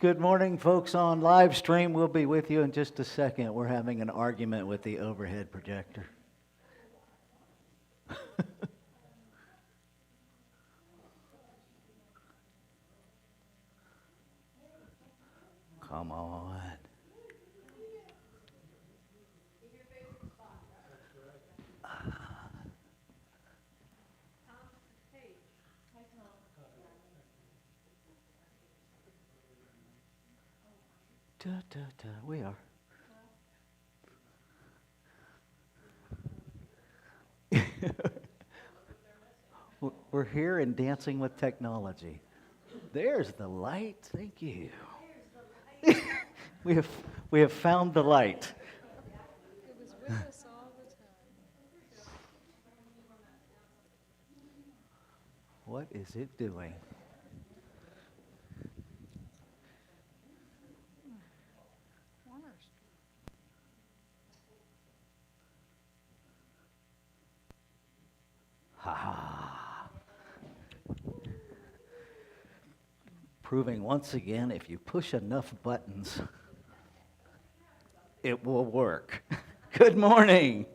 Good morning, folks on live stream. We'll be with you in just a second. We're having an argument with the overhead projector. Come on. We are. We're here and dancing with technology. There's the light. Thank you. we have found the light. It was with us all the time. What is it doing? Ha ha. Proving once again, if you push enough buttons, it will work. Good morning.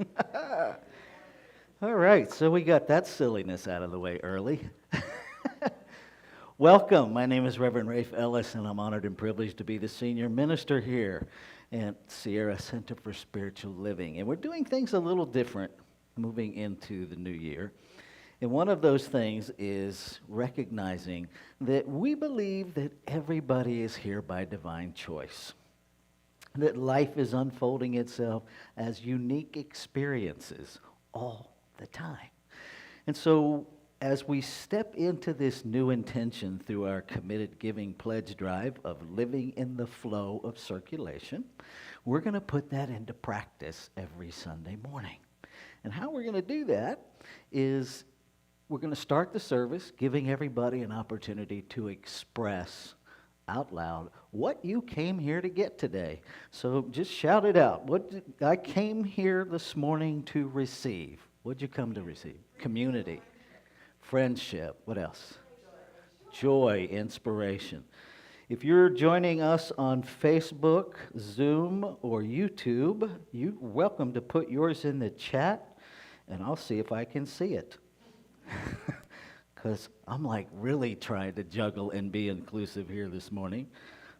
All right, so we got that silliness out of the way early. Welcome. My name is Reverend RaFe Ellis, and I'm honored and privileged to be the senior minister here at Sierra Center for Spiritual Living. And we're doing things a little different moving into the new year. And one of those things is recognizing that we believe that everybody is here by divine choice, that life is unfolding itself as unique experiences all the time. And so as we step into this new intention through our committed giving pledge drive of living in the flow of circulation, we're going to put that into practice every Sunday morning. And how we're going to do that is we're going to start the service giving everybody an opportunity to express out loud what you came here to get today. So just shout it out. I came here this morning to receive. What'd you come to receive? Community, friendship. What else? Joy, inspiration. If you're joining us on Facebook, Zoom, or YouTube, you're welcome to put yours in the chat, and I'll see if I can see it. Because I'm like really trying to juggle and be inclusive here this morning.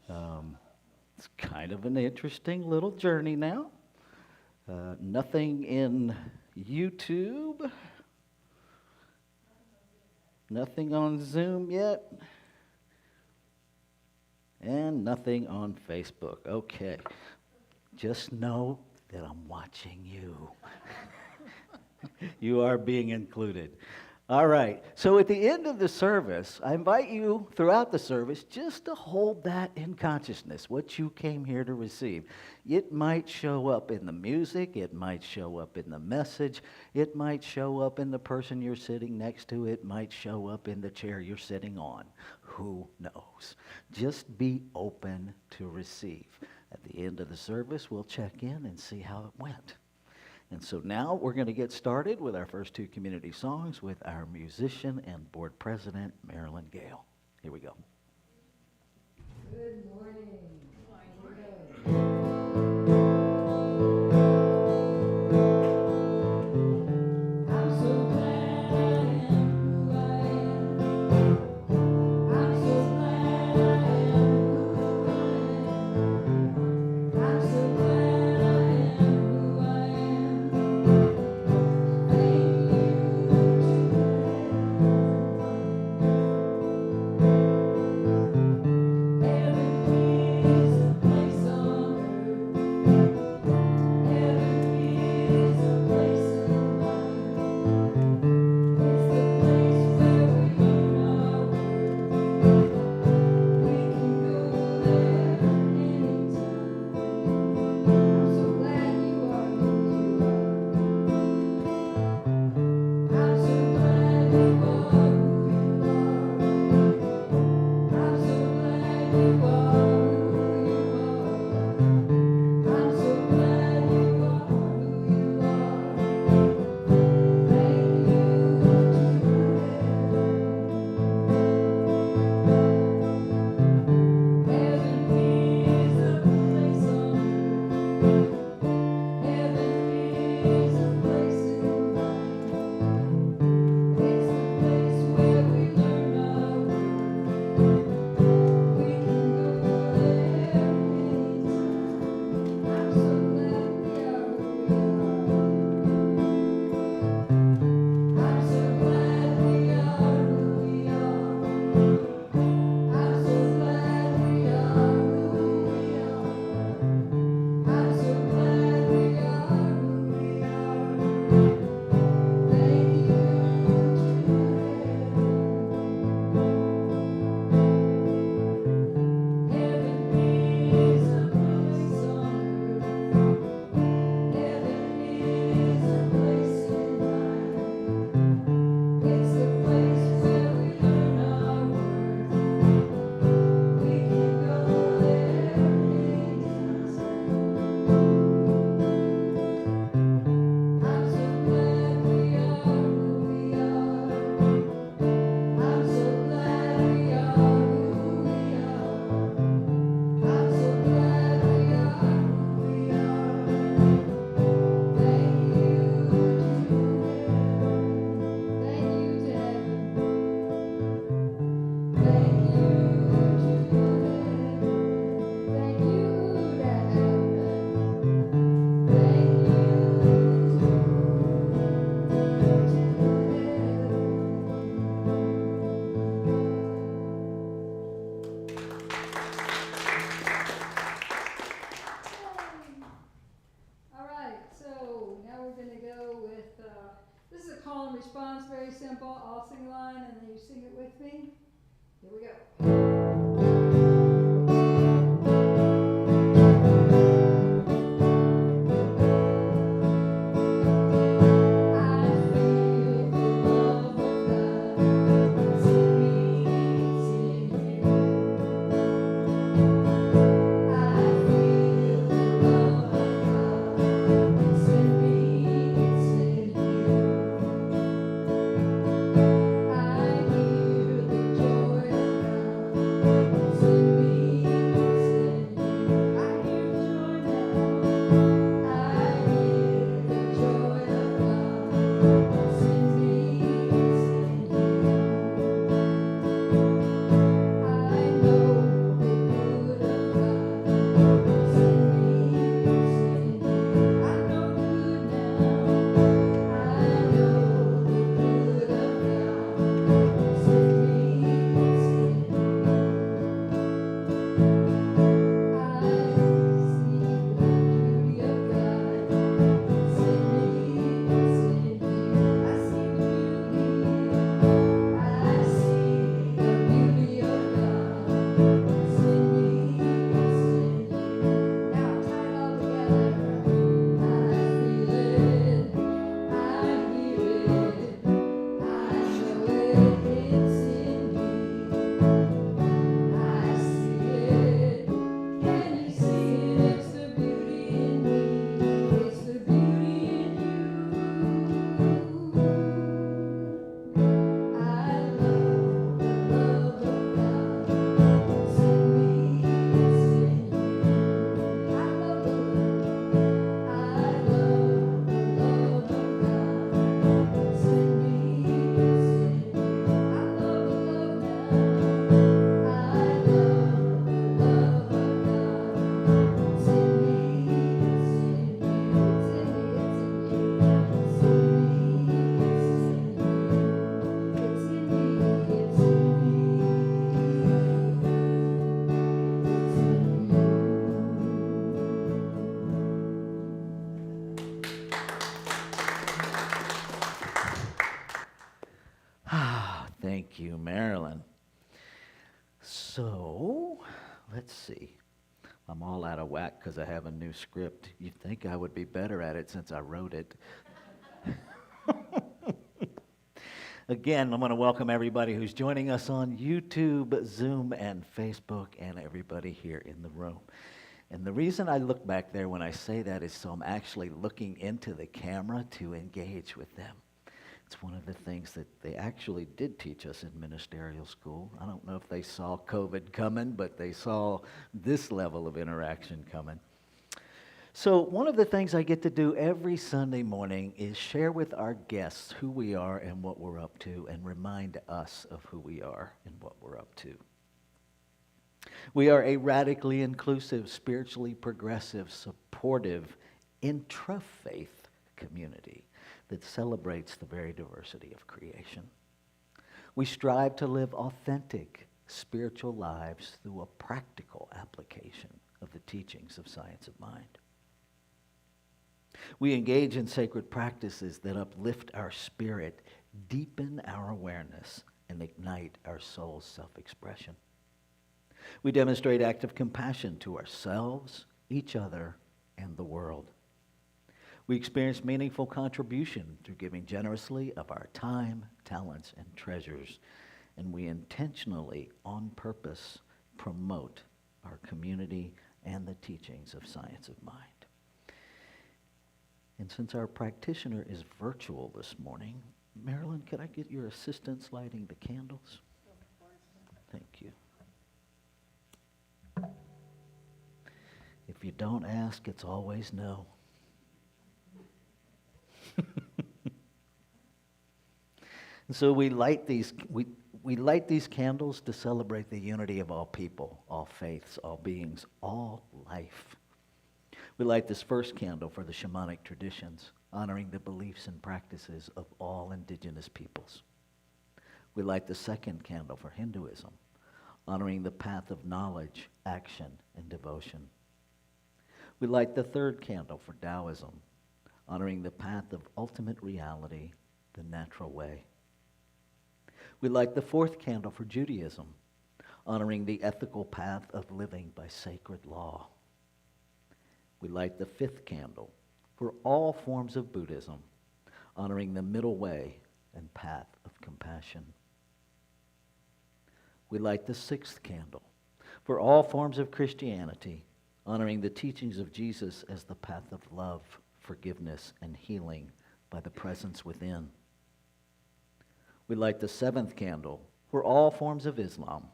It's kind of an interesting little journey now. Nothing in YouTube. Nothing on Zoom yet. And nothing on Facebook. Okay. Just know that I'm watching you. You are being included. All right, so at the end of the service, I invite you throughout the service just to hold that in consciousness, what you came here to receive. It might show up in the music, it might show up in the message, it might show up in the person you're sitting next to, it might show up in the chair you're sitting on. Who knows? Just be open to receive. At the end of the service, we'll check in and see how it went. And so now we're going to get started with our first two community songs with our musician and board president, Marilyn Gale. Here we go. Good morning. Heaven call and response, very simple. I'll sing a line and then you sing it with me. Here we go. Thank you, Marilyn. So, let's see. I'm all out of whack because I have a new script. You'd think I would be better at it since I wrote it. Again, I'm going to welcome everybody who's joining us on YouTube, Zoom, and Facebook, and everybody here in the room. And the reason I look back there when I say that is so I'm actually looking into the camera to engage with them. It's one of the things that they actually did teach us in ministerial school. I don't know if they saw COVID coming, but they saw this level of interaction coming. So one of the things I get to do every Sunday morning is share with our guests who we are and what we're up to, and remind us of who we are and what we're up to. We are a radically inclusive, spiritually progressive, supportive, intra-faith community that celebrates the very diversity of creation. We strive to live authentic spiritual lives through a practical application of the teachings of science of mind. We engage in sacred practices that uplift our spirit, deepen our awareness, and ignite our soul's self-expression. We demonstrate active compassion to ourselves, each other, and the world. We experience meaningful contribution through giving generously of our time, talents, and treasures, and we intentionally, on purpose, promote our community and the teachings of science of mind. And since our practitioner is virtual this morning, Marilyn, could I get your assistance lighting the candles? Thank you. If you don't ask, it's always no. And so we light these candles to celebrate the unity of all people, all faiths, all beings, all life. We light this first candle for the shamanic traditions, honoring the beliefs and practices of all indigenous peoples. We light the second candle for Hinduism, honoring the path of knowledge, action, and devotion. We light the third candle for Taoism, honoring the path of ultimate reality, the natural way. We light the fourth candle for Judaism, honoring the ethical path of living by sacred law. We light the fifth candle for all forms of Buddhism, honoring the middle way and path of compassion. We light the sixth candle for all forms of Christianity, honoring the teachings of Jesus as the path of love, forgiveness, and healing by the presence within. We light the seventh candle for all forms of Islam,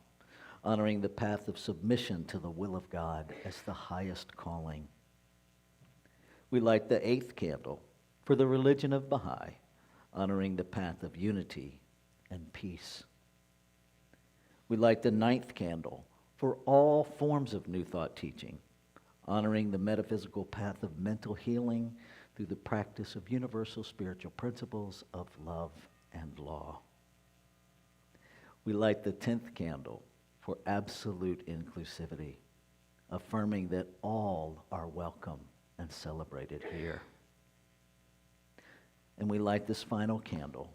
honoring the path of submission to the will of God as the highest calling. We light the eighth candle for the religion of Baha'i, honoring the path of unity and peace. We light the ninth candle for all forms of New Thought teaching, honoring the metaphysical path of mental healing through the practice of universal spiritual principles of love and law. We light the 10th candle for absolute inclusivity, affirming that all are welcome and celebrated here. And we light this final candle,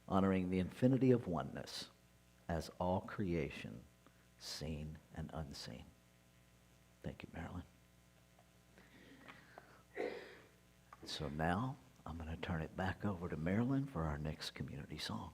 honoring the infinity of oneness as all creation, seen and unseen. Thank you, Marilyn. So now I'm going to turn it back over to Marilyn for our next community song.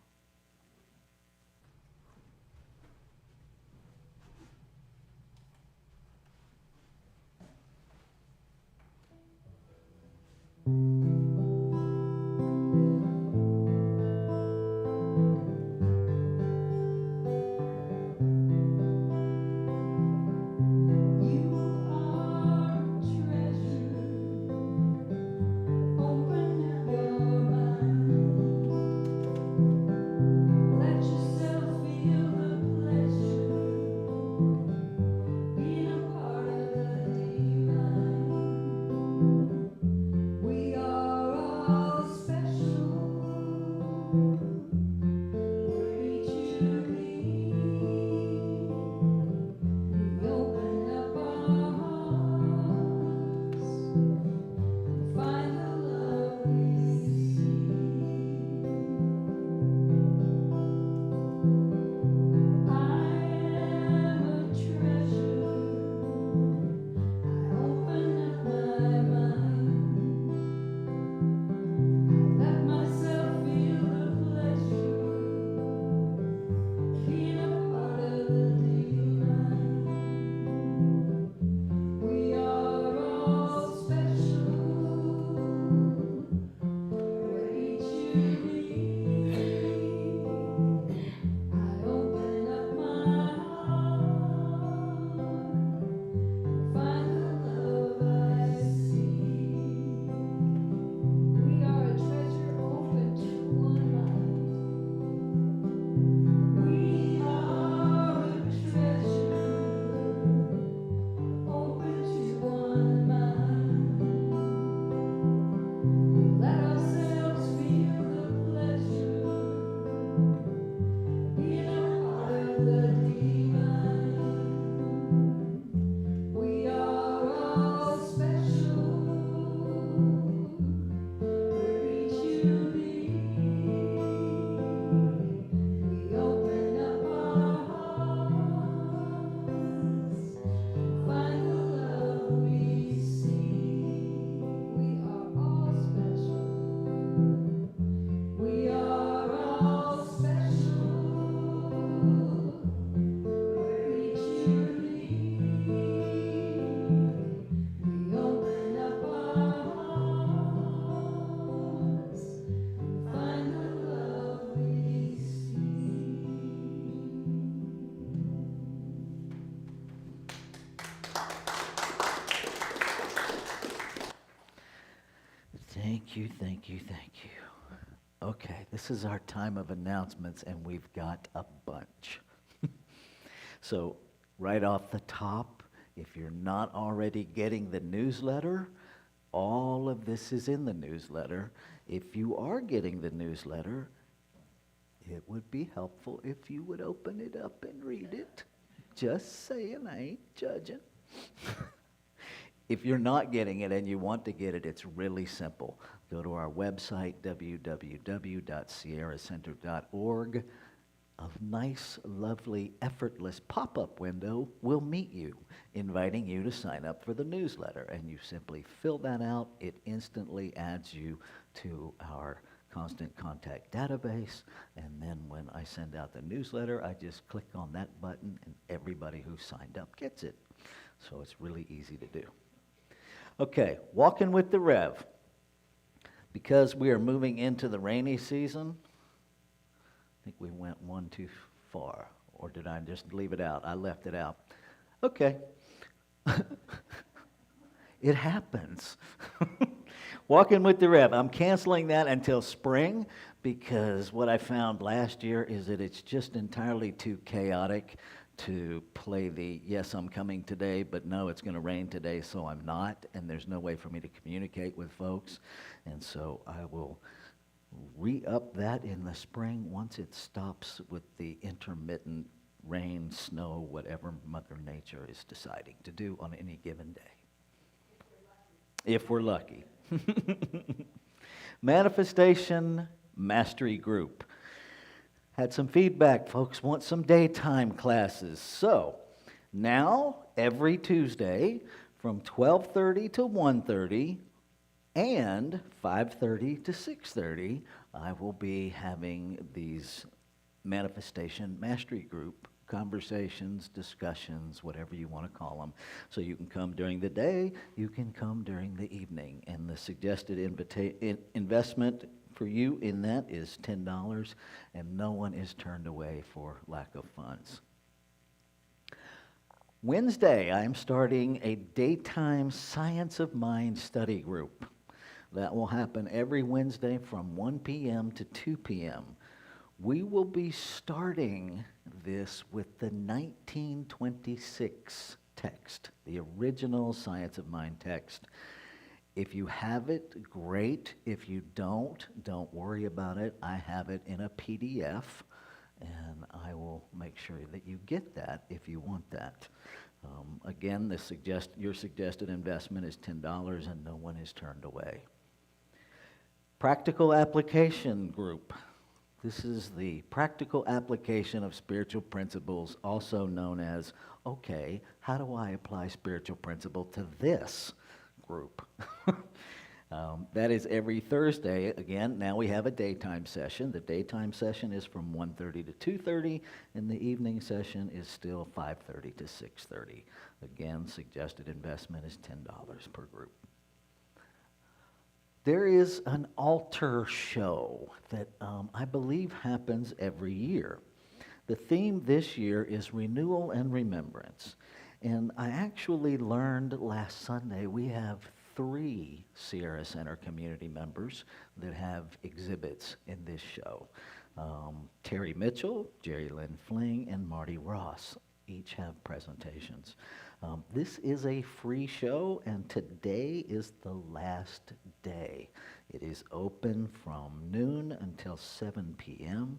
Thank you. Okay, this is our time of announcements, and we've got a bunch. So, right off the top, if you're not already getting the newsletter, all of this is in the newsletter. If you are getting the newsletter, it would be helpful if you would open it up and read it. Just saying, I ain't judging. If you're not getting it and you want to get it, it's really simple. Go to our website, www.sierracenter.org. A nice, lovely, effortless pop-up window will meet you, inviting you to sign up for the newsletter. And you simply fill that out. It instantly adds you to our constant contact database. And then when I send out the newsletter, I just click on that button and everybody who signed up gets it. So it's really easy to do. Okay, walking with the Rev. Because we are moving into the rainy season, I think we went one too far. Or did I just leave it out? I left it out. Okay. It happens. Walking with the Rev. I'm canceling that until spring because what I found last year is that it's just entirely too chaotic to play the, yes, I'm coming today, but no, it's going to rain today, so I'm not, and there's no way for me to communicate with folks. And so I will re-up that in the spring once it stops with the intermittent rain, snow, whatever Mother Nature is deciding to do on any given day. If we're lucky. Manifestation Mastery Group. Had some feedback, folks want some daytime classes. So now, every Tuesday from 12:30 to 1:30 and 5:30 to 6:30, I will be having these Manifestation Mastery Group conversations, discussions, whatever you want to call them. So you can come during the day, you can come during the evening. And the suggested investment for you in that is $10, and no one is turned away for lack of funds. Wednesday, I'm starting a daytime Science of Mind study group. That will happen every Wednesday from 1 p.m. to 2 p.m. We will be starting this with the 1926 text, the original Science of Mind text. If you have it, great. If you don't worry about it. I have it in a PDF, and I will make sure that you get that if you want that. Again, your suggested investment is $10, and no one is turned away. Practical Application Group. This is the practical application of spiritual principles, also known as, okay, how do I apply spiritual principle to this group? That is every Thursday. Again, now we have a daytime session. The daytime session is from 1:30 to 2:30, and the evening session is still 5:30 to 6:30. Again, suggested investment is $10 per group. There is an altar show that I believe happens every year. The theme this year is renewal and remembrance. And I actually learned last Sunday we have 3 Sierra Center community members that have exhibits in this show. Terry Mitchell, Jerry Lynn Fling, and Marty Ross each have presentations. This is a free show, and today is the last day. It is open from noon until 7 p.m.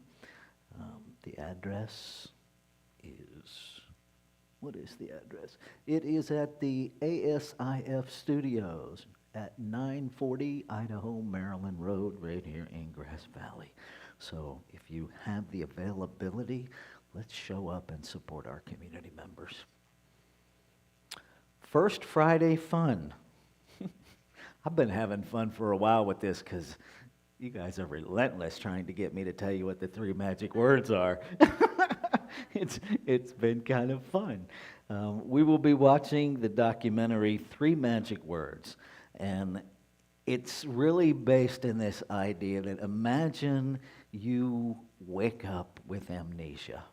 The address is, what is the address? It is at the ASIF Studios at 940 Idaho, Maryland Road, right here in Grass Valley. So if you have the availability, let's show up and support our community members. First Friday Fun. I've been having fun for a while with this because you guys are relentless trying to get me to tell you what the 3 magic words are. It's been kind of fun. We will be watching the documentary 3 Magic Words, and it's really based in this idea that imagine you wake up with amnesia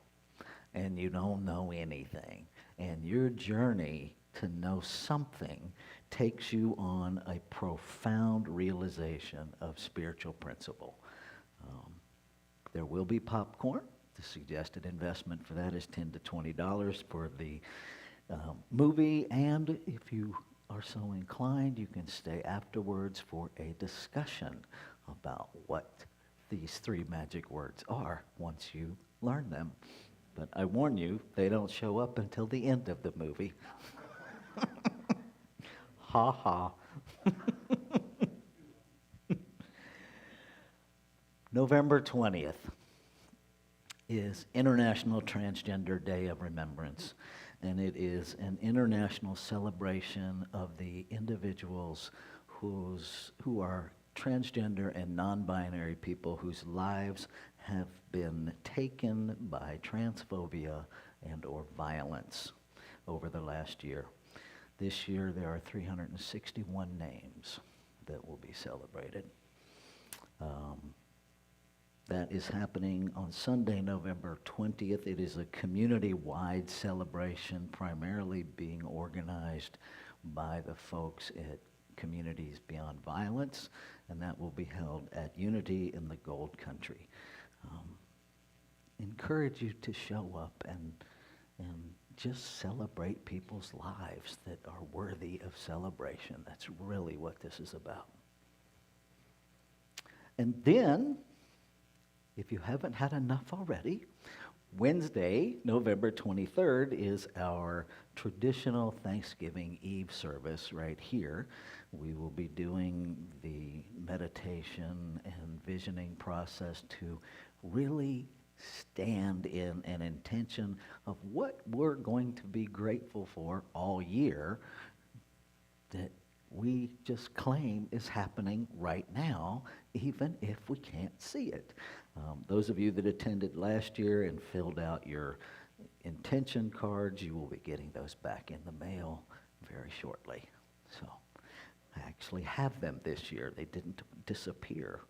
and you don't know anything, and your journey to know something takes you on a profound realization of spiritual principle. There will be popcorn. The suggested investment for that is $10 to $20 for the movie, and if you are so inclined, you can stay afterwards for a discussion about what these 3 magic words are once you learn them. But I warn you, they don't show up until the end of the movie. Ha ha. November 20th is International Transgender Day of Remembrance, and it is an international celebration of the individuals who are transgender and non-binary people whose lives have been taken by transphobia and or violence over the last year. This year there are 361 names that will be celebrated. That is happening on Sunday, November 20th. It is a community-wide celebration, primarily being organized by the folks at Communities Beyond Violence, and that will be held at Unity in the Gold Country. Encourage you to show up and just celebrate people's lives that are worthy of celebration. That's really what this is about. And then, if you haven't had enough already, Wednesday, November 23rd, is our traditional Thanksgiving Eve service right here. We will be doing the meditation and visioning process to really stand in an intention of what we're going to be grateful for all year that we just claim is happening right now, even if we can't see it. Those of you that attended last year and filled out your intention cards, you will be getting those back in the mail very shortly. So I actually have them this year. They didn't disappear.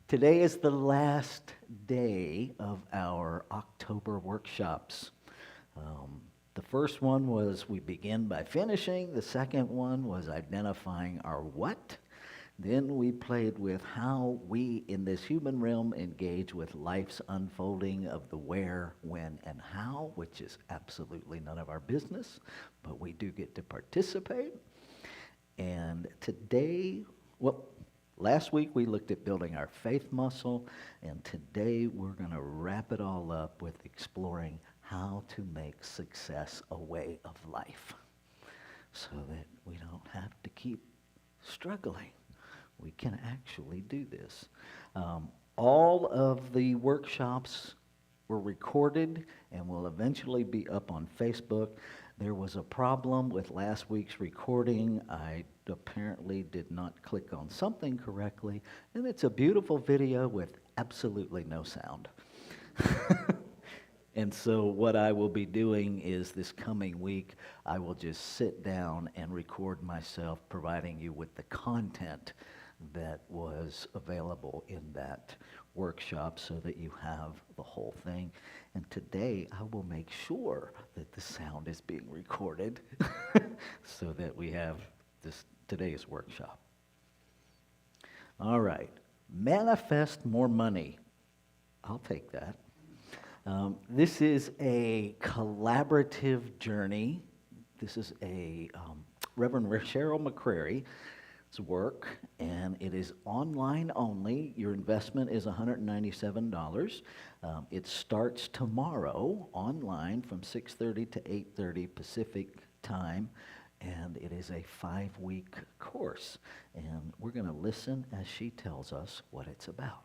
Today is the last day of our October workshops. The first one was we begin by finishing. The second one was identifying our what. Then we played with how we in this human realm engage with life's unfolding of the where, when, and how, which is absolutely none of our business, but we do get to participate. And today, last week we looked at building our faith muscle, and today we're going to wrap it all up with exploring how to make success a way of life so that we don't have to keep struggling. We can actually do this. All of the workshops were recorded and will eventually be up on Facebook. There was a problem with last week's recording. I apparently did not click on something correctly, and it's a beautiful video with absolutely no sound. And so what I will be doing is this coming week, I will just sit down and record myself providing you with the content that was available in that workshop so that you have the whole thing. And today I will make sure that the sound is being recorded so that we have today's workshop. All right, manifest more money. I'll take that. This is a collaborative journey. This is a Reverend Cheryl McCrary's work, and it is online only. Your investment is $197. It starts tomorrow online from 6:30 to 8:30 Pacific time, and it is a 5-week course. And we're going to listen as she tells us what it's about.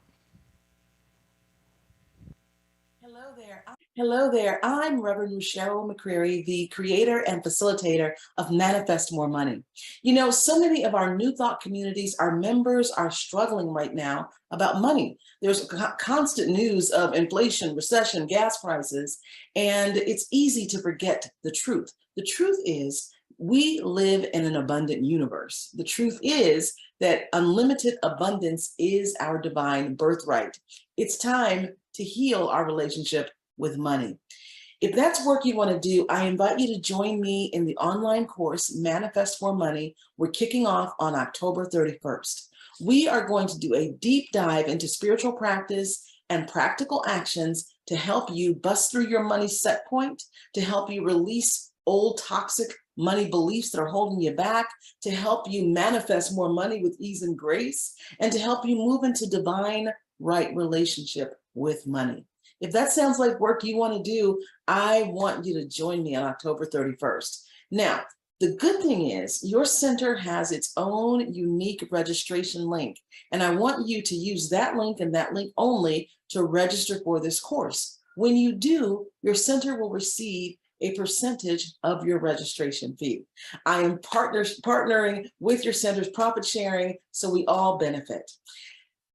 Hello there. I'm Reverend Cheryl McCrary, the creator and facilitator of Manifest More Money. You know, so many of our New Thought communities, our members are struggling right now about money. There's constant news of inflation, recession, gas prices, and it's easy to forget the truth. The truth is we live in an abundant universe. The truth is that unlimited abundance is our divine birthright. It's time to heal our relationship with money. If that's work you want to do, I invite you to join me in the online course, Manifest More Money. We're kicking off on October 31st. We are going to do a deep dive into spiritual practice and practical actions to help you bust through your money set point, to help you release old toxic money beliefs that are holding you back, to help you manifest more money with ease and grace, and to help you move into divine right relationship with money. If that sounds like work you want to do, I want you to join me on October 31st. Now, The good thing is your center has its own unique registration link, and I want you to use that link and that link only to register for this course. When you do, your center will receive a percentage of your registration fee. I am partnering with your center's profit sharing, so we all benefit.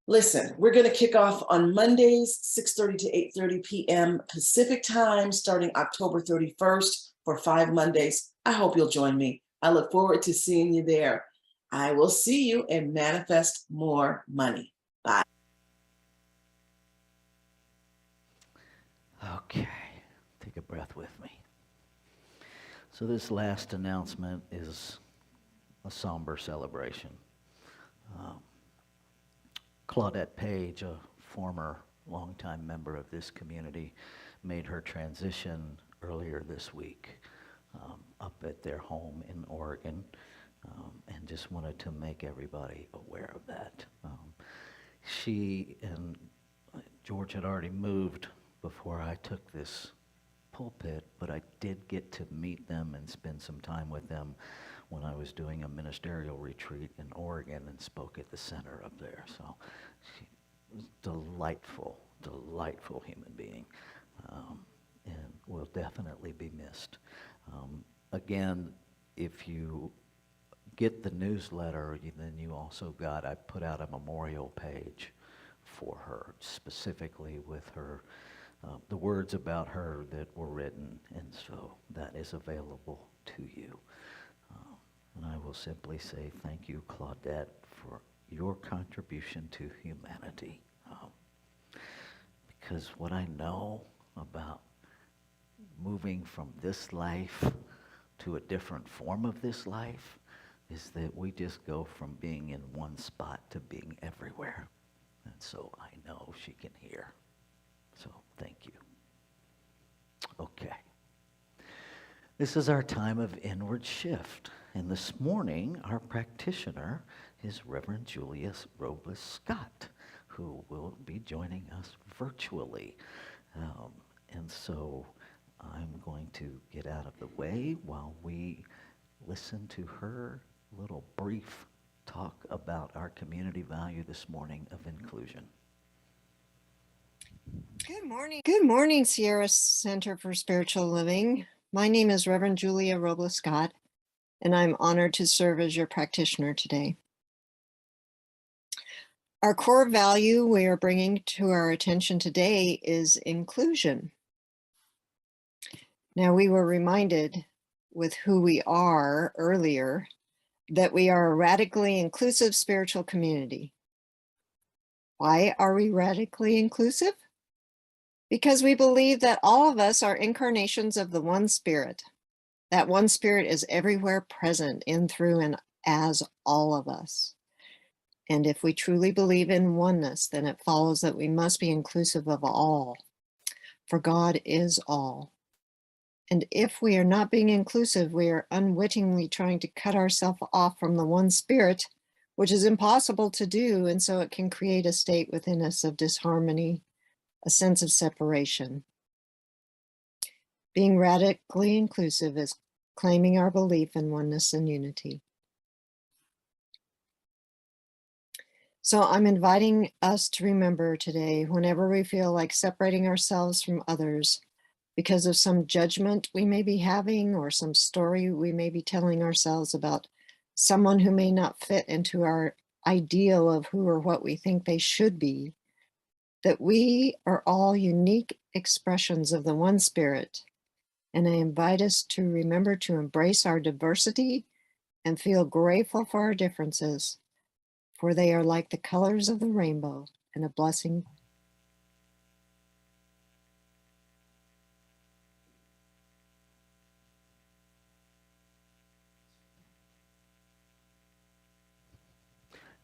Listen, we're going to kick off on Mondays, 6:30 to 8:30 p.m. Pacific time, starting October 31st for 5 Mondays. I hope you'll join me. I look forward to seeing you there. I will see you and manifest more money. Bye. Okay, take a breath with me. So this last announcement is a somber celebration. Claudette Page, a former longtime member of this community, made her transition earlier this week up at their home in Oregon, and just wanted to make everybody aware of that. She and George had already moved before I took this pulpit, but I did get to meet them and spend some time with them when I was doing a ministerial retreat in Oregon and spoke at the center up there. So she was delightful human being, and will definitely be missed. Again, if you get the newsletter, then you also got, I put out a memorial page for her, specifically with her, the words about her that were written, and so that is available to you. And I will simply say thank you, Claudette, for your contribution to humanity. Because what I know about moving from this life to a different form of this life is that we just go from being in one spot to being everywhere. And so I know she can hear. So thank you. Okay. This is our time of inward shift. And this morning, our practitioner is Reverend Julius Robles Scott, who will be joining us virtually. And so I'm going to get out of the way while we listen to her little brief talk about our community value this morning of inclusion. Good morning. Good morning, Sierra Center for Spiritual Living. My name is Reverend Julia Robles Scott, and I'm honored to serve as your practitioner today. Our core value we are bringing to our attention today is inclusion. Now, we were reminded with who we are earlier that we are a radically inclusive spiritual community. Why are we radically inclusive? Because we believe that all of us are incarnations of the one Spirit. That one Spirit is everywhere present in, through, and as all of us. And if we truly believe in oneness, then it follows that we must be inclusive of all, for God is all. And if we are not being inclusive, we are unwittingly trying to cut ourselves off from the one Spirit, which is impossible to do, and so it can create a state within us of disharmony, a sense of separation. Being radically inclusive is claiming our belief in oneness and unity. So I'm inviting us to remember today, whenever we feel like separating ourselves from others because of some judgment we may be having or some story we may be telling ourselves about someone who may not fit into our ideal of who or what we think they should be, that we are all unique expressions of the one Spirit. And I invite us to remember to embrace our diversity and feel grateful for our differences, for they are like the colors of the rainbow and a blessing.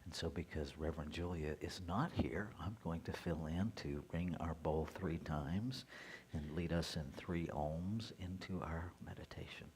And so because Reverend Julia is not here, I'm going to fill in to ring our bowl 3 times and lead us in 3 ohms into our meditation.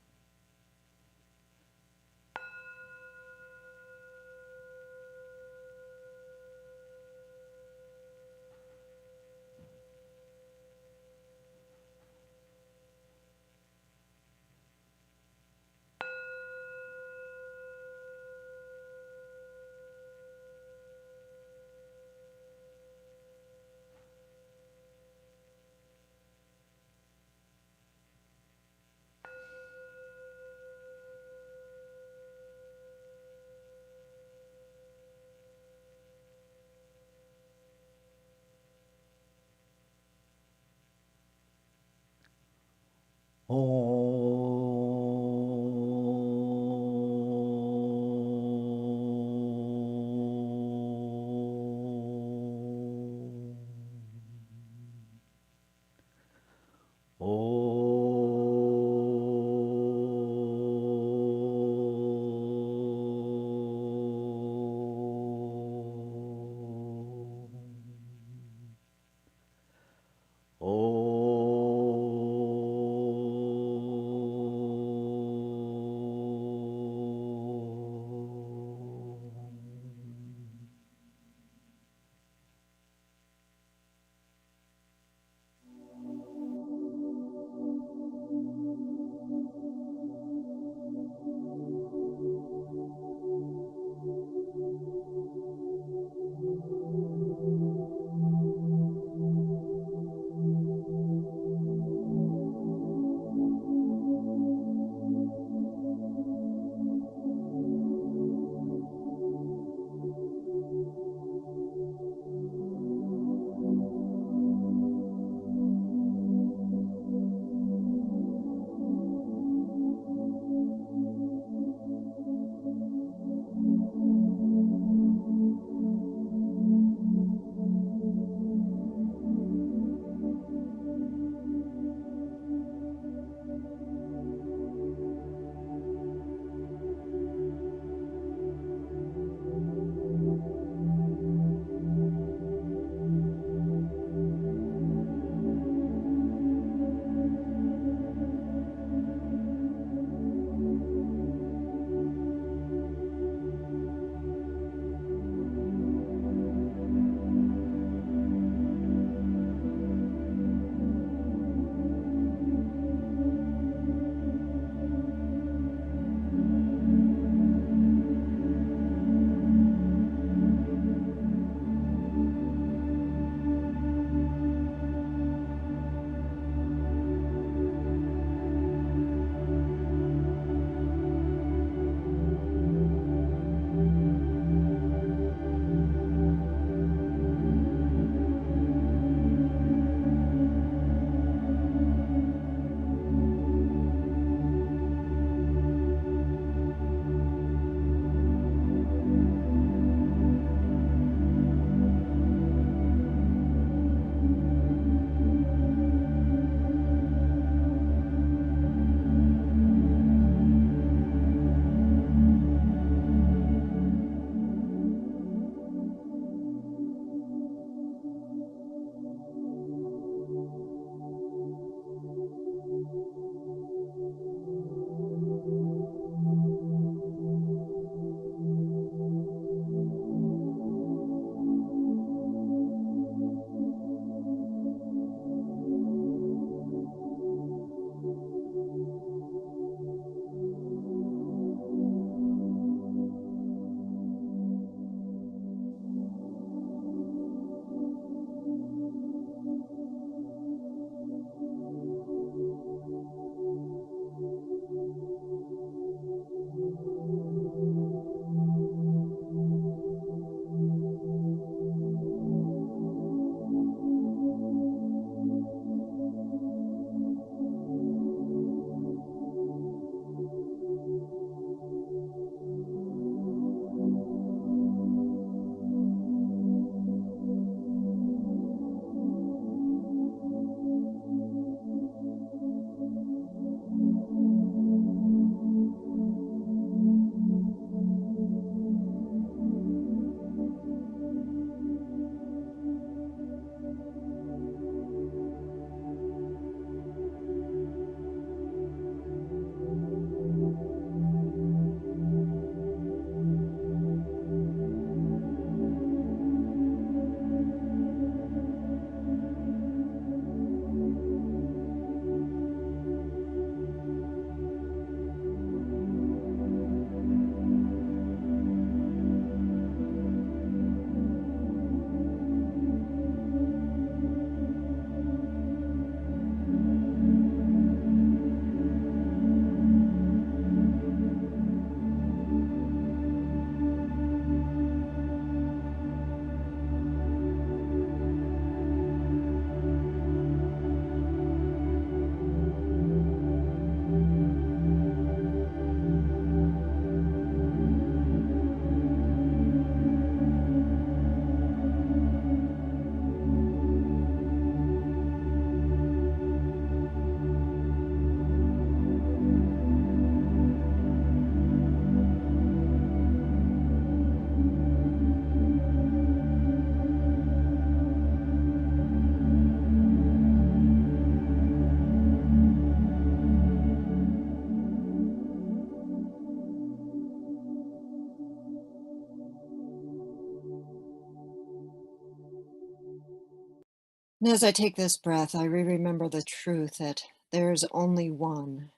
And as I take this breath, I remember the truth that there is only one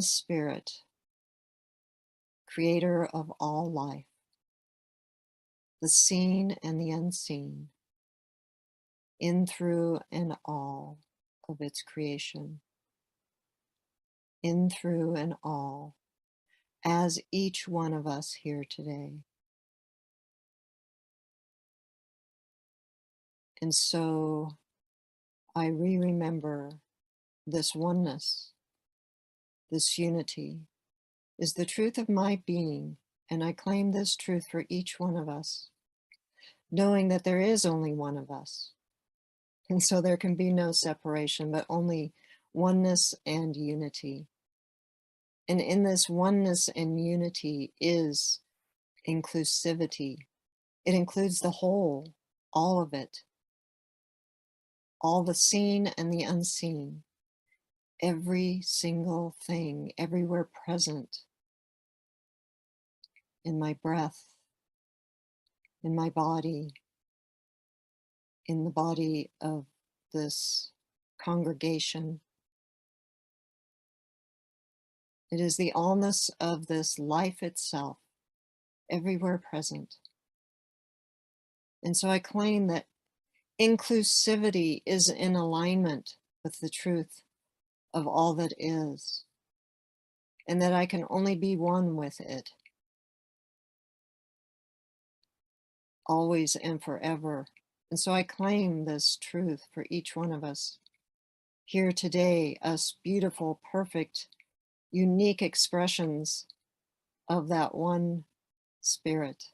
spirit, creator of all life, the seen and the unseen, in, through, and all of its creation, in, through, and all, as each one of us here today. And so I remember this oneness, this unity is the truth of my being, and I claim this truth for each one of us, knowing that there is only one of us. And so there can be no separation, but only oneness and unity. And in this oneness and unity is inclusivity. It includes the whole, all of it, all the seen and the unseen, every single thing, everywhere present, in my breath, in my body, in the body of this congregation. It is the allness of this life itself, everywhere present. And so I claim that inclusivity is in alignment with the truth of all that is, and that I can only be one with it, always and forever. And so I claim this truth for each one of us here today, us beautiful, perfect, unique expressions of that one spirit.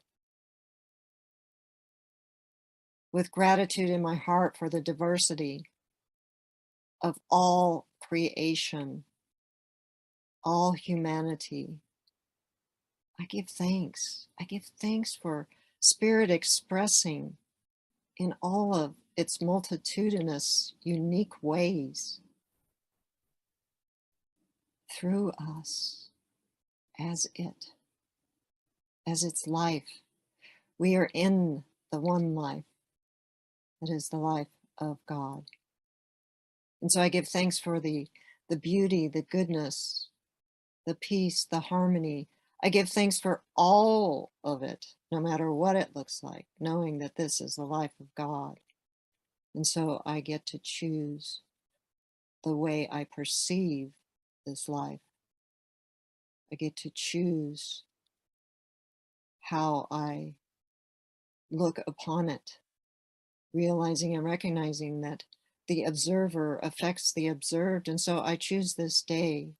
With gratitude in my heart for the diversity of all creation, all humanity, I give thanks. I give thanks for spirit expressing in all of its multitudinous, unique ways through us as its life. We are in the one life that is the life of God. And so I give thanks for the beauty, the goodness, the peace, the harmony. I give thanks for all of it, no matter what it looks like, knowing that this is the life of God. And so I get to choose the way I perceive this life. I get to choose how I look upon it, realizing and recognizing that the observer affects the observed. And so I choose this day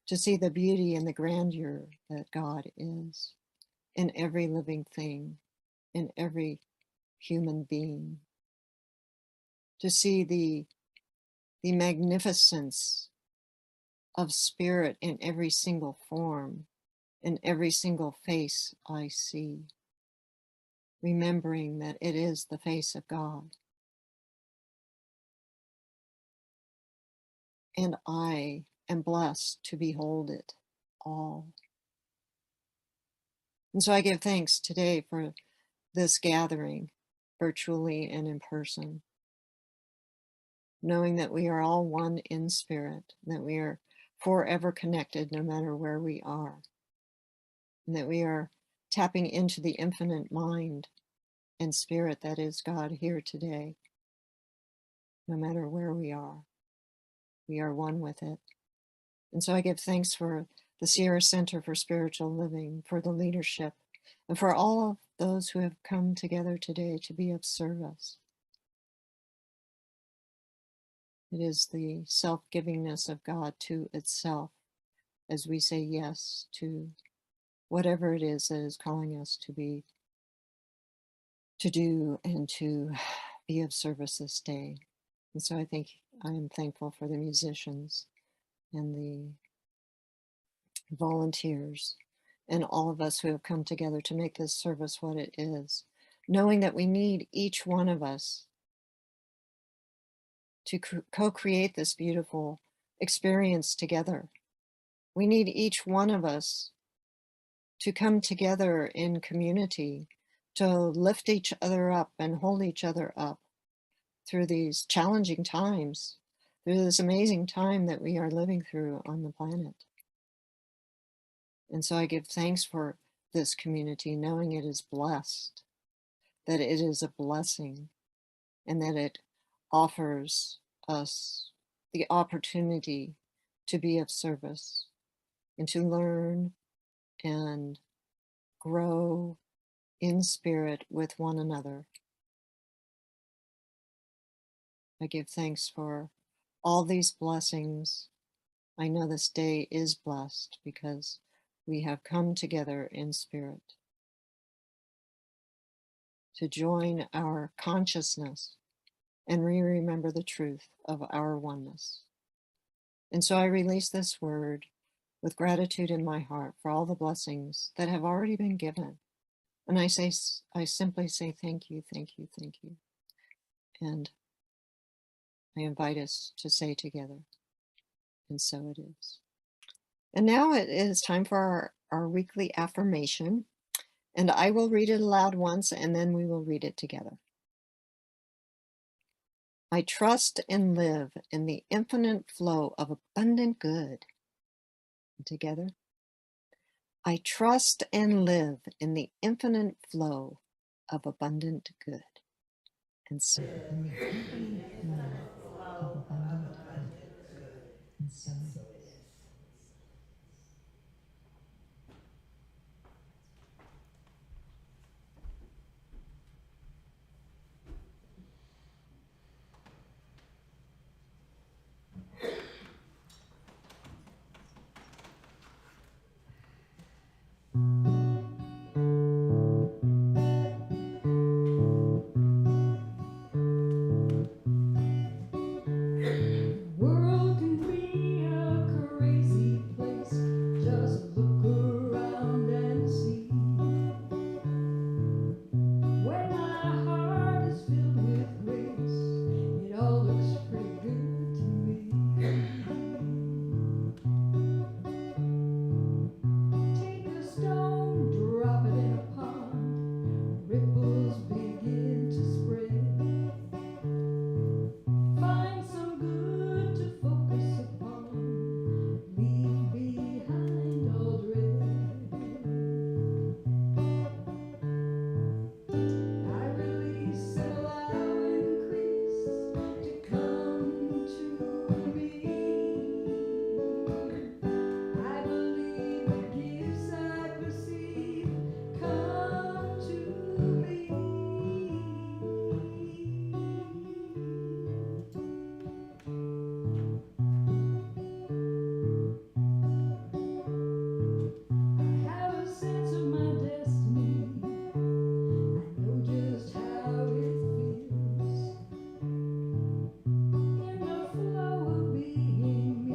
to see the beauty and the grandeur that God is in every living thing, in every human being, to see the magnificence of spirit in every single form, in every single face I see, remembering that it is the face of God. And I am blessed to behold it all. And so I give thanks today for this gathering, virtually and in person, knowing that we are all one in spirit, that we are forever connected no matter where we are, and that we are tapping into the infinite mind and spirit that is God here today, no matter where we are. We are one with it. And so I give thanks for the Sierra Center for Spiritual Living, for the leadership, and for all of those who have come together today to be of service. It is the self-givingness of God to itself as we say yes to whatever it is that is calling us to be, to do, and to be of service this day. And so I am thankful for the musicians and the volunteers and all of us who have come together to make this service what it is, knowing that we need each one of us to co-create this beautiful experience together. We need each one of us to come together in community, to lift each other up and hold each other up, through these challenging times, through this amazing time that we are living through on the planet. And so I give thanks for this community, knowing it is blessed, that it is a blessing, and that it offers us the opportunity to be of service and to learn and grow in spirit with one another. I give thanks for all these blessings. I know this day is blessed because we have come together in spirit to join our consciousness and remember the truth of our oneness. And so I release this word with gratitude in my heart for all the blessings that have already been given. And I simply say, thank you, thank you, thank you. And I invite us to say together, and so it is. And now it is time for our weekly affirmation. And I will read it aloud once, and then we will read it together. I trust and live in the infinite flow of abundant good. And together. I trust and live in the infinite flow of abundant good. And so in the infinite flow of abundant good. And so it is. World can be a crazy place. Just look around and see. When my heart is filled with grace, it all looks pretty good to me. Take a stone, drop it in a pond. Ripples begin to spread. Find some good to focus upon. Leave behind all dread. I release and allow increase to come to me. I believe the gifts I perceive come to me. I have a sense of my destiny. I know just how it feels. In the flow of being me,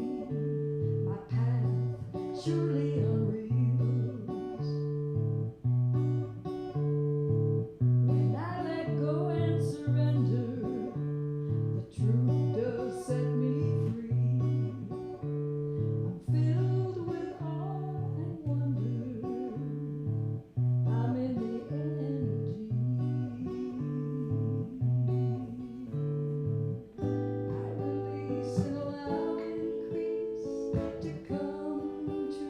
my path surely unreels. When I let go and surrender, the truth does set me free. I'm filled with awe and wonder. I'm in the energy. I release and allow increase to come to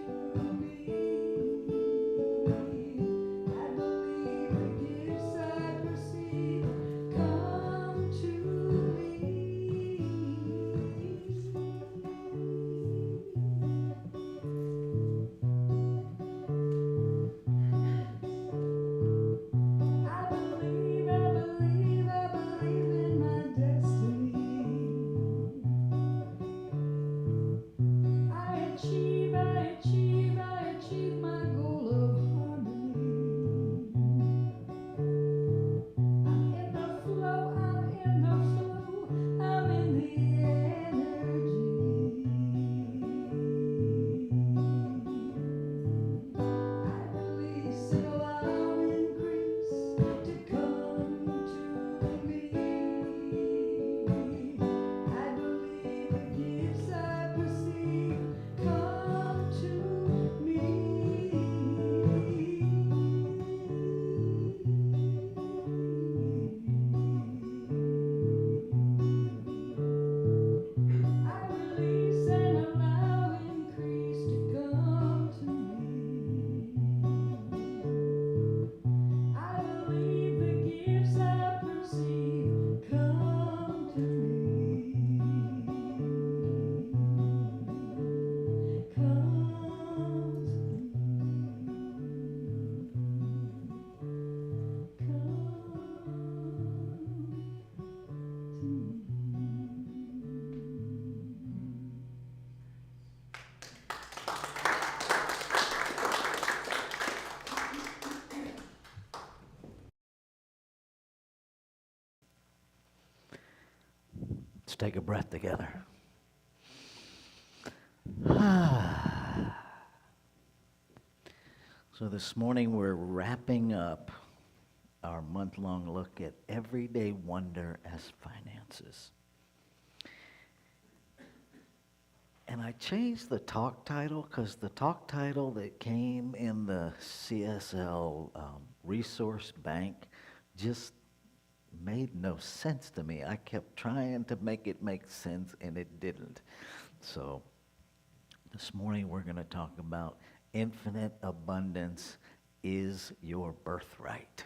Let's take a breath together. So this morning we're wrapping up our month-long look at everyday wonder as finances. And I changed the talk title because the talk title that came in the CSL resource bank just made no sense to me. I kept trying to make it make sense and it didn't. So this morning we're going to talk about infinite abundance is your birthright.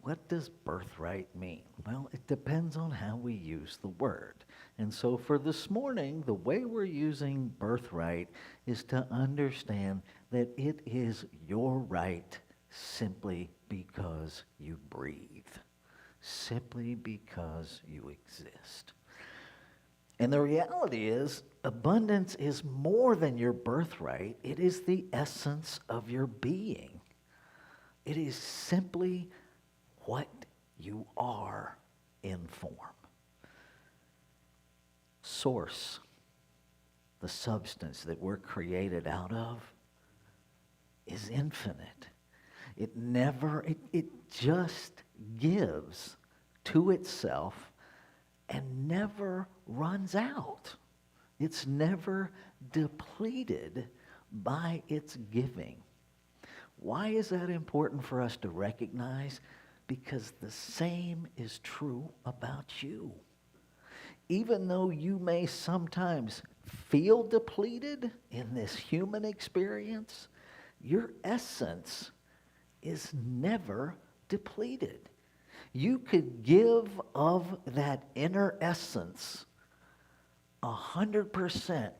What does birthright mean? Well, it depends on how we use the word. And so for this morning, the way we're using birthright is to understand that it is your right simply because you breathe, simply because you exist. And the reality is, abundance is more than your birthright. It is the essence of your being. It is simply what you are in form. Source, the substance that we're created out of, is infinite. It just gives to itself and never runs out. It's never depleted by its giving. Why is that important for us to recognize? Because the same is true about you. Even though you may sometimes feel depleted in this human experience, your essence is never depleted. You could give of that inner essence 100%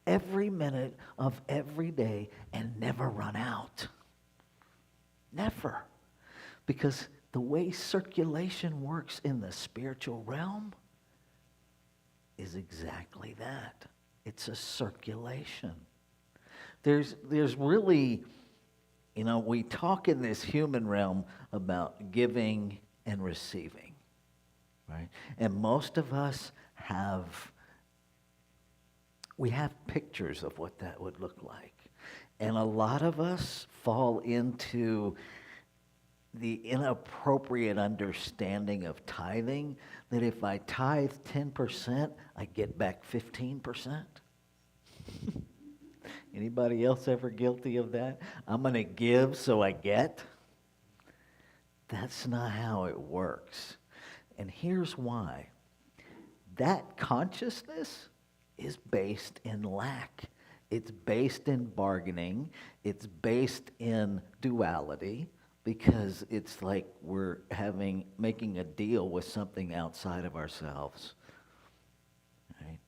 every minute of every day and never run out. Never. Because the way circulation works in the spiritual realm is exactly that. It's a circulation. There's really, we talk in this human realm about giving and receiving, right? And most of us we have pictures of what that would look like. And a lot of us fall into the inappropriate understanding of tithing, that if I tithe 10%, I get back 15%. Anybody else ever guilty of that? I'm going to give so I get. That's not how it works. And here's why. That consciousness is based in lack. It's based in bargaining. It's based in duality, because it's like we're making a deal with something outside of ourselves. Right?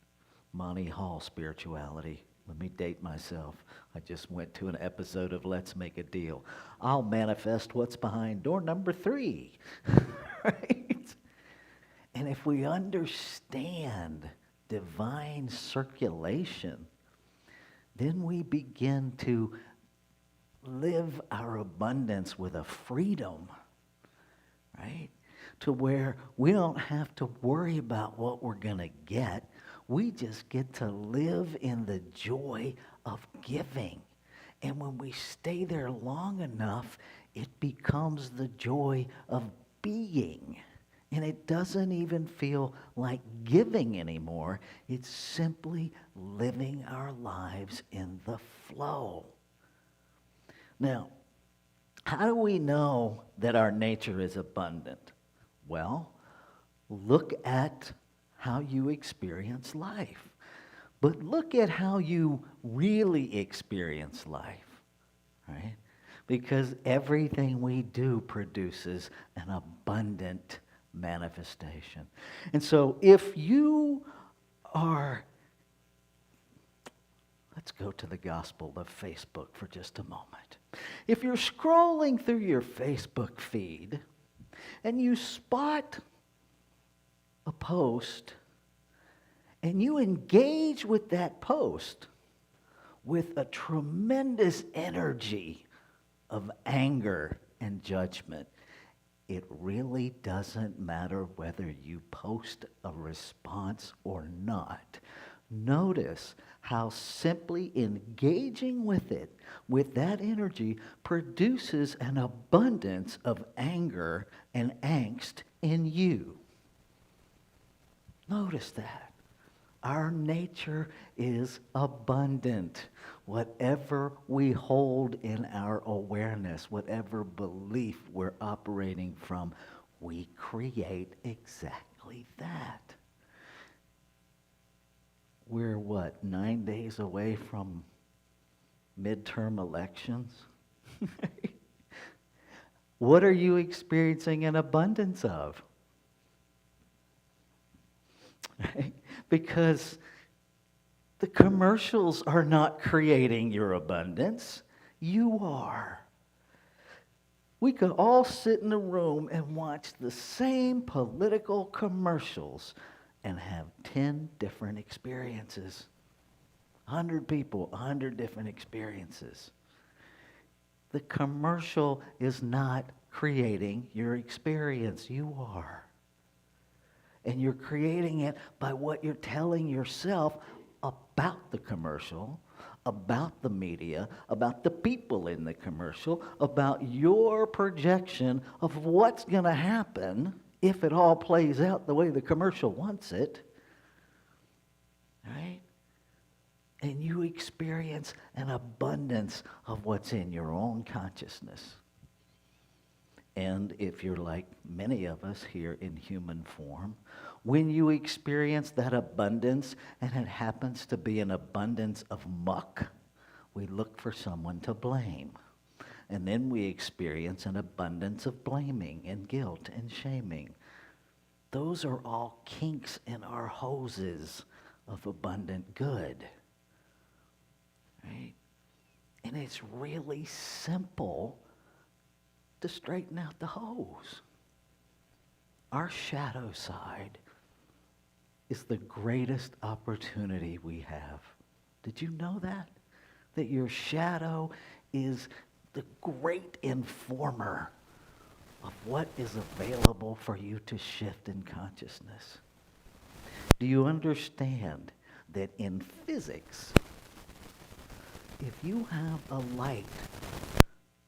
Monty Hall spirituality. Let me date myself. I just went to an episode of Let's Make a Deal. I'll manifest what's behind door number 3. Right? And if we understand divine circulation, then we begin to live our abundance with a freedom, right? To where we don't have to worry about what we're going to get. We just get to live in the joy of giving. And when we stay there long enough, it becomes the joy of being. And it doesn't even feel like giving anymore. It's simply living our lives in the flow. Now, how do we know that our nature is abundant? Well, look at how you experience life. But look at how you really experience life, right? Because everything we do produces an abundant manifestation. And so if you are, let's go to the gospel of Facebook for just a moment. If you're scrolling through your Facebook feed and you spot a post and you engage with that post with a tremendous energy of anger and judgment, it really doesn't matter whether you post a response or not. Notice how simply engaging with it, with that energy, produces an abundance of anger and angst in you. Notice that. Our nature is abundant. Whatever we hold in our awareness, whatever belief we're operating from, we create exactly that. We're 9 days away from midterm elections? What are you experiencing an abundance of? Because the commercials are not creating your abundance. You are. We could all sit in a room and watch the same political commercials and have 10 different experiences. 100 people, 100 different experiences. The commercial is not creating your experience. You are. And you're creating it by what you're telling yourself about the commercial, about the media, about the people in the commercial, about your projection of what's going to happen if it all plays out the way the commercial wants it. Right? And you experience an abundance of what's in your own consciousness. And if you're like many of us here in human form, when you experience that abundance and it happens to be an abundance of muck, we look for someone to blame. And then we experience an abundance of blaming and guilt and shaming. Those are all kinks in our hoses of abundant good. Right? And it's really simple to straighten out the hose. Our shadow side is the greatest opportunity we have. Did you know that? That your shadow is the great informer of what is available for you to shift in consciousness. Do you understand that in physics, if you have a light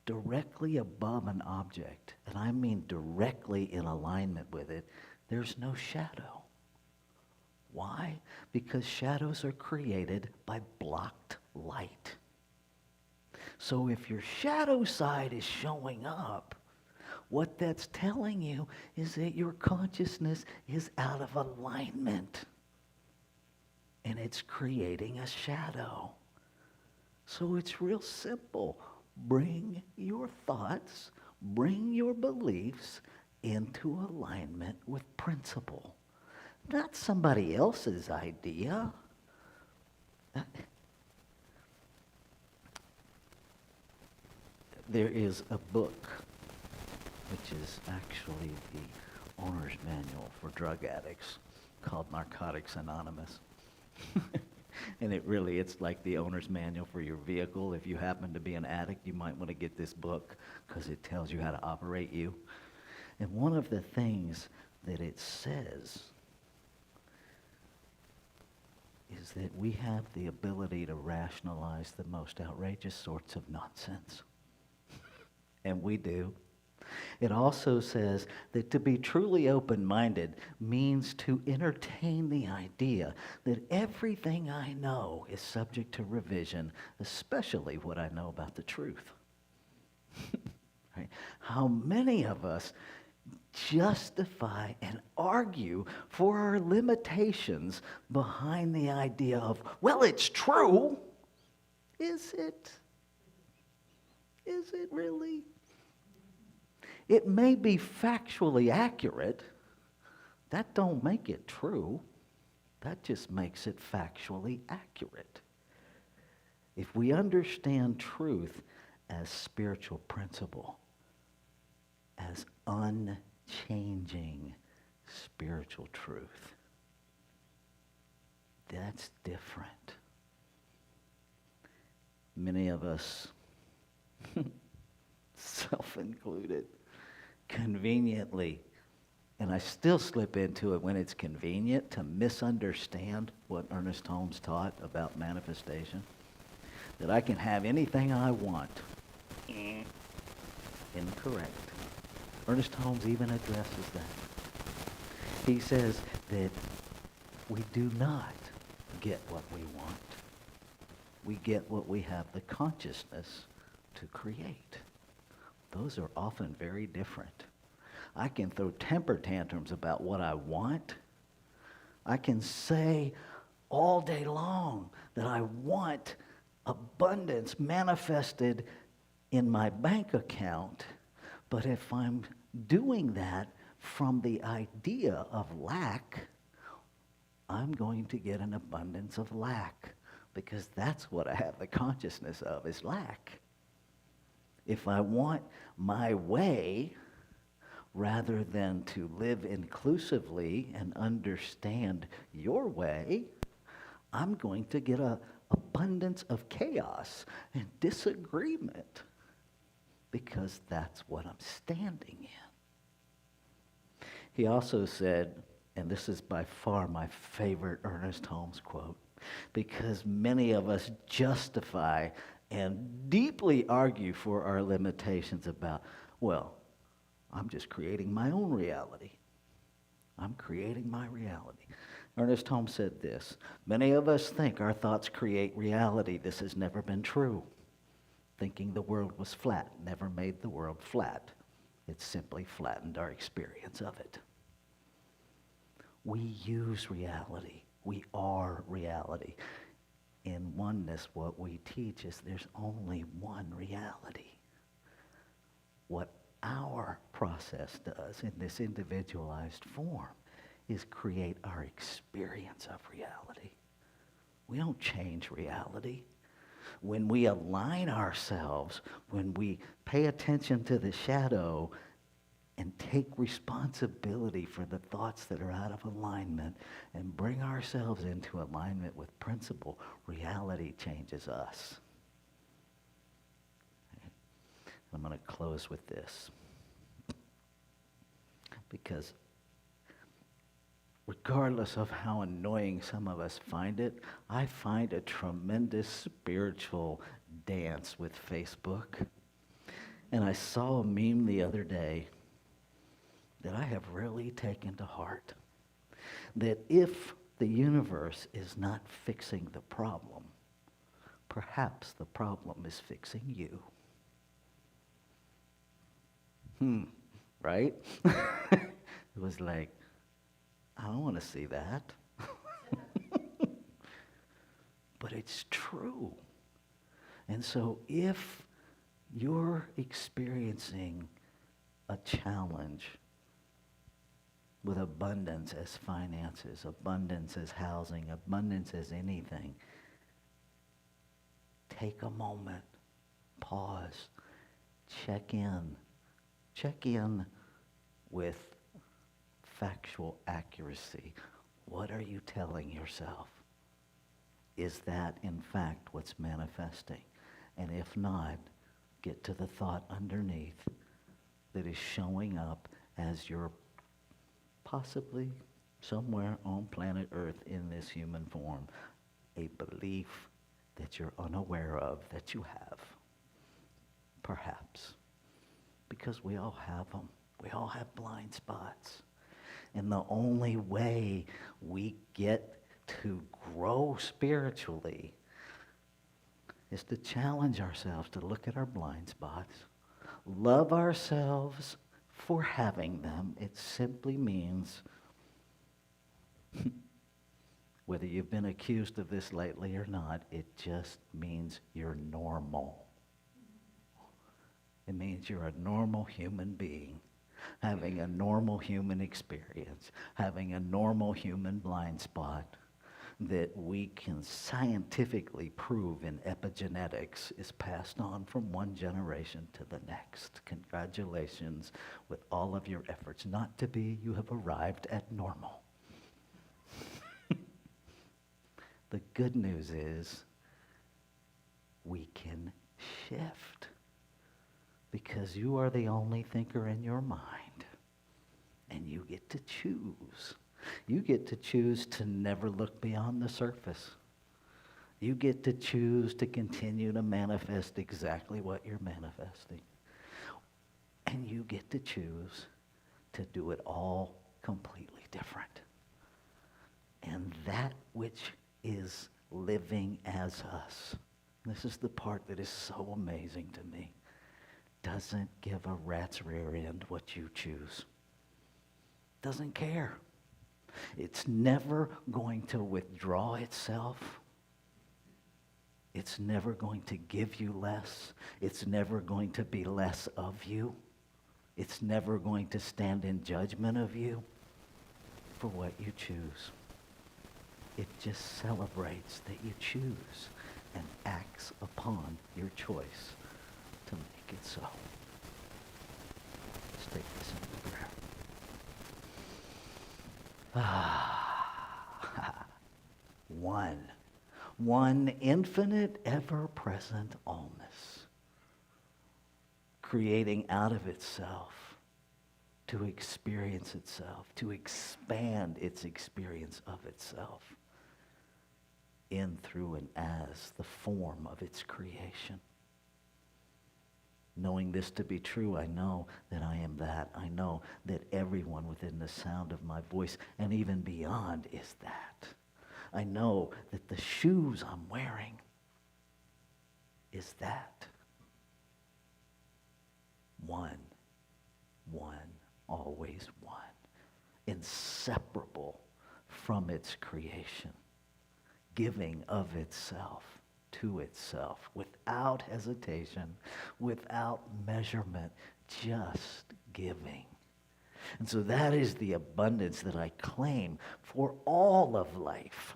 directly above an object, and I mean directly in alignment with it, there's no shadow. Why? Because shadows are created by blocked light. So if your shadow side is showing up, what that's telling you is that your consciousness is out of alignment. And it's creating a shadow. So it's real simple. Bring your thoughts, bring your beliefs into alignment with principle. Not somebody else's idea. There is a book, which is actually the owner's manual for drug addicts, called Narcotics Anonymous. And it's like the owner's manual for your vehicle. If you happen to be an addict, you might want to get this book because it tells you how to operate you. And one of the things that it says is that we have the ability to rationalize the most outrageous sorts of nonsense. And we do. It also says that to be truly open-minded means to entertain the idea that everything I know is subject to revision, especially what I know about the truth. Right? How many of us justify and argue for our limitations behind the idea of, well, it's true. Is it? Is it really? It may be factually accurate. That don't make it true. That just makes it factually accurate. If we understand truth as spiritual principle, as unchanging spiritual truth, that's different. Many of us, self-included, conveniently, and I still slip into it when it's convenient, to misunderstand what Ernest Holmes taught about manifestation, that I can have anything I want. Incorrect. Ernest Holmes even addresses that. He says that we do not get what we want. We get what we have the consciousness to create. Those are often very different. I can throw temper tantrums about what I want. I can say all day long that I want abundance manifested in my bank account, but if I'm doing that from the idea of lack, I'm going to get an abundance of lack, because that's what I have the consciousness of, is lack. If I want my way, rather than to live inclusively and understand your way, I'm going to get an abundance of chaos and disagreement, because that's what I'm standing in. He also said, and this is by far my favorite Ernest Holmes quote, because many of us justify and deeply argue for our limitations about, well, I'm just creating my own reality. I'm creating my reality. Ernest Holmes said this: many of us think our thoughts create reality. This has never been true. Thinking the world was flat never made the world flat. It simply flattened our experience of it. We use reality. We are reality. In oneness, what we teach is there's only one reality. What our process does in this individualized form is create our experience of reality. We don't change reality. When we align ourselves, when we pay attention to the shadow and take responsibility for the thoughts that are out of alignment and bring ourselves into alignment with principle, reality changes us. I'm going to close with this, because regardless of how annoying some of us find it, I find a tremendous spiritual dance with Facebook. And I saw a meme the other day that I have really taken to heart, that if the universe is not fixing the problem, perhaps the problem is fixing you. Right? It was like, I don't want to see that. But it's true. And so if you're experiencing a challenge with abundance as finances, abundance as housing, abundance as anything, take a moment, pause, check in with factual accuracy. What are you telling yourself? Is that in fact what's manifesting? And if not, get to the thought underneath that is showing up as your possibly somewhere on planet Earth in this human form, a belief that you're unaware of that you have. Perhaps. Because we all have them. We all have blind spots. And the only way we get to grow spiritually is to challenge ourselves to look at our blind spots, love ourselves for having them. It simply means, whether you've been accused of this lately or not, it just means you're normal. It means you're a normal human being, having a normal human experience, having a normal human blind spot that we can scientifically prove in epigenetics is passed on from one generation to the next. Congratulations with all of your efforts not to be, you have arrived at normal. The good news is we can shift. because you are the only thinker in your mind, and you get to choose. You get to choose to never look beyond the surface. You get to choose to continue to manifest exactly what you're manifesting. And you get to choose to do it all completely different. And that which is living as us, this is the part that is so amazing to me, doesn't give a rat's rear end what you choose. Doesn't care. It's never going to withdraw itself. It's never going to give you less. It's never going to be less of you. It's never going to stand in judgment of you for what you choose. It just celebrates that you choose and acts upon your choice to make it so. Let's take this into prayer. One infinite, ever-present allness, creating out of itself to experience itself, to expand its experience of itself in, through, and as the form of its creation. Knowing this to be true, I know that I am that. I know that everyone within the sound of my voice and even beyond is that. I know that the shoes I'm wearing is that. One, always one. Inseparable from its creation. Giving of itself to itself without hesitation, without measurement, just giving. And so that is the abundance that I claim for all of life.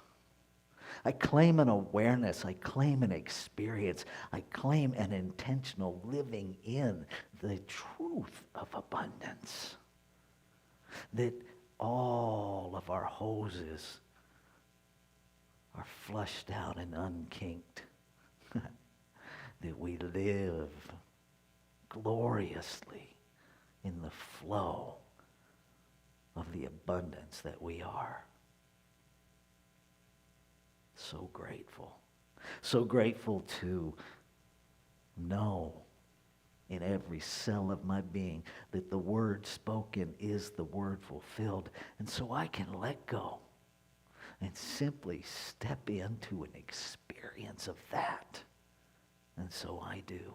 I claim an awareness, I claim an experience, I claim an intentional living in the truth of abundance. That all of our hoses are flushed out and unkinked. That we live gloriously in the flow of the abundance that we are. So grateful. So grateful to know in every cell of my being that the word spoken is the word fulfilled. And so I can let go and simply step into an experience of that. And so I do.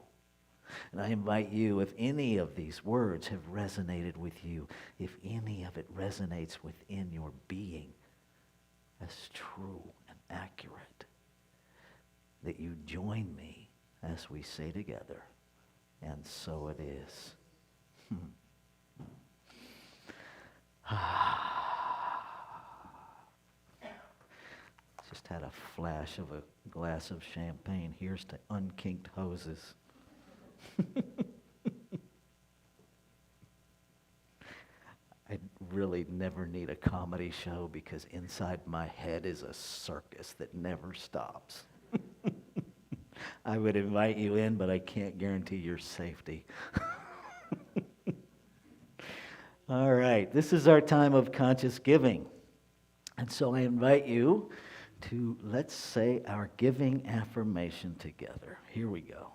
And I invite you, if any of these words have resonated with you, if any of it resonates within your being as true and accurate, that you join me as we say together, and so it is. Just had a flash of a glass of champagne. Here's to unkinked hoses. I really never need a comedy show because inside my head is a circus that never stops. I would invite you in, but I can't guarantee your safety. All right, this is our time of conscious giving. And so I invite you to, let's say our giving affirmation together. Here we go.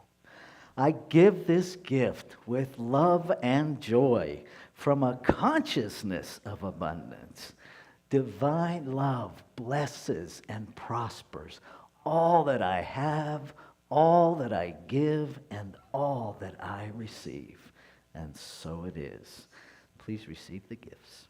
I give this gift with love and joy from a consciousness of abundance. Divine love blesses and prospers all that I have, all that I give, and all that I receive. And so it is. Please receive the gifts.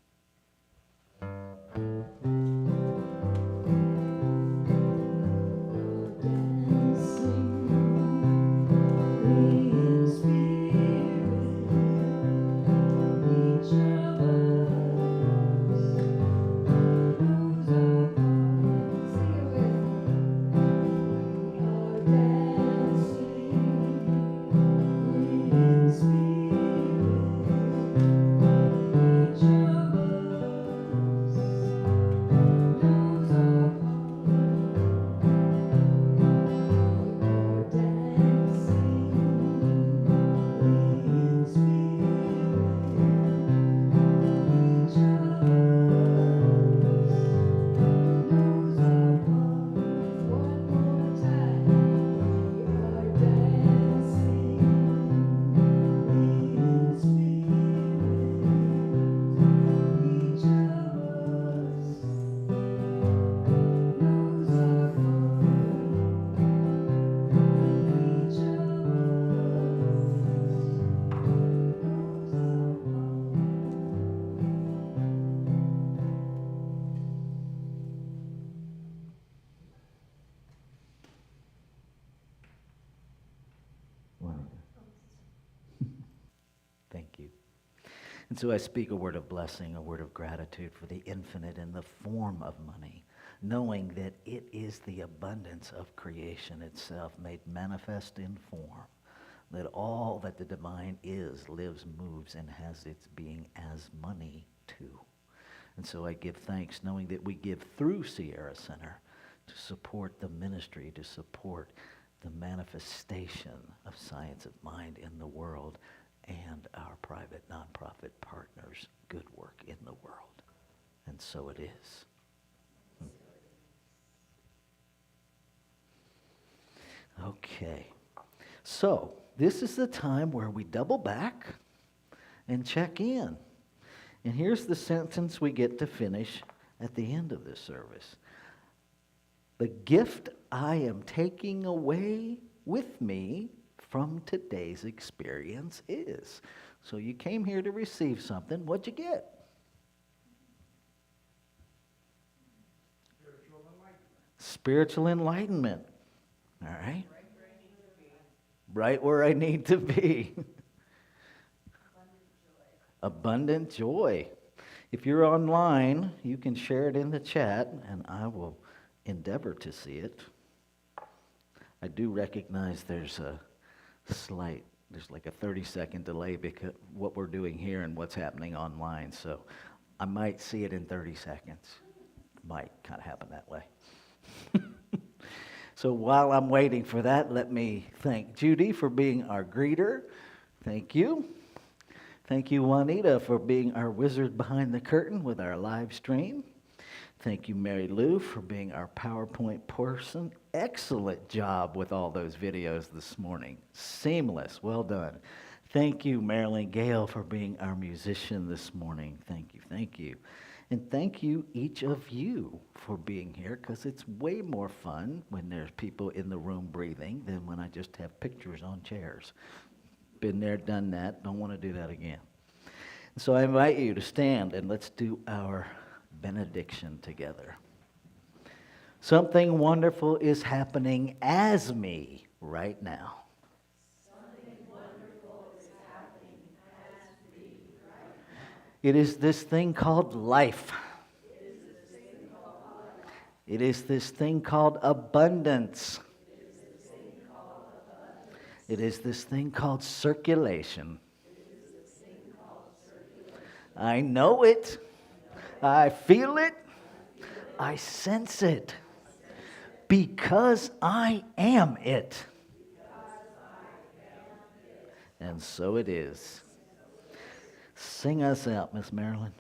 Juanita. Thank you. And so I speak a word of blessing, a word of gratitude for the infinite in the form of money, knowing that it is the abundance of creation itself made manifest in form, that all that the divine is, lives, moves, and has its being as money too. And so I give thanks knowing that we give through Sierra Center to support the ministry, to support the manifestation of science of mind in the world and our private nonprofit partners' good work in the world. And so it is. Okay. So this is the time where we double back and check in. And here's the sentence we get to finish at the end of this service. The gift I am taking away with me from today's experience is. So you came here to receive something. What'd you get? Spiritual enlightenment. All right. Right where I need to be. Abundant joy. If you're online, you can share it in the chat, and I will endeavor to see it. I do recognize there's like a 30-second delay because what we're doing here and what's happening online. So I might see it in 30 seconds. Might kind of happen that way. So while I'm waiting for that, let me thank Judy for being our greeter. Thank you. Thank you, Juanita, for being our wizard behind the curtain with our live stream. Thank you, Mary Lou, for being our PowerPoint person. Excellent job with all those videos this morning. Seamless. Well done. Thank you, Marilyn Gale, for being our musician this morning. Thank you. Thank you. And thank you, each of you, for being here, because it's way more fun when there's people in the room breathing than when I just have pictures on chairs. Been there, done that. Don't want to do that again. So I invite you to stand and let's do our benediction together. Something wonderful is happening as me right now. Something wonderful is happening as me right now. It is this thing called life. It is this thing called abundance. It is this thing called circulation. I know it. I feel it. I sense it. Because I am it. And so it is. Sing us out, Miss Marilyn.